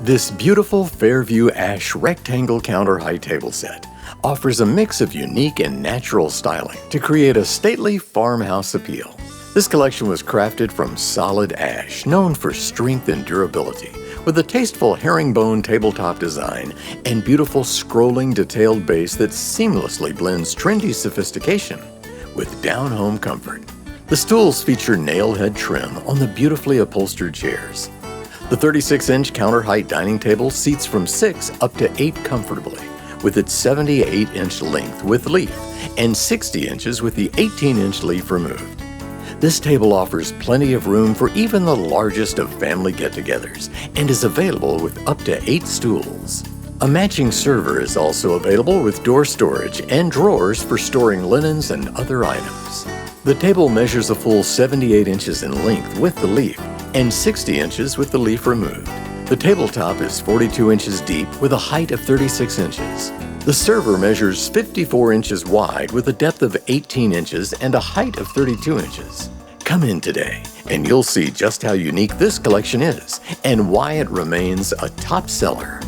This beautiful Fairview Ash rectangle counter height table set offers a mix of unique and natural styling to create a stately farmhouse appeal. This collection was crafted from solid ash, known for strength and durability, with a tasteful herringbone tabletop design and beautiful scrolling detailed base that seamlessly blends trendy sophistication with down-home comfort. The stools feature nail head trim on the beautifully upholstered chairs. The 36-inch counter height dining table seats from 6 up to 8 comfortably, with its 78-inch length with leaf and 60 inches with the 18-inch leaf removed. This table offers plenty of room for even the largest of family get-togethers and is available with up to 8 stools. A matching server is also available with door storage and drawers for storing linens and other items. The table measures a full 78 inches in length with the leaf and 60 inches with the leaf removed. The tabletop is 42 inches deep with a height of 36 inches. The server measures 54 inches wide with a depth of 18 inches and a height of 32 inches. Come in today and you'll see just how unique this collection is and why it remains a top seller.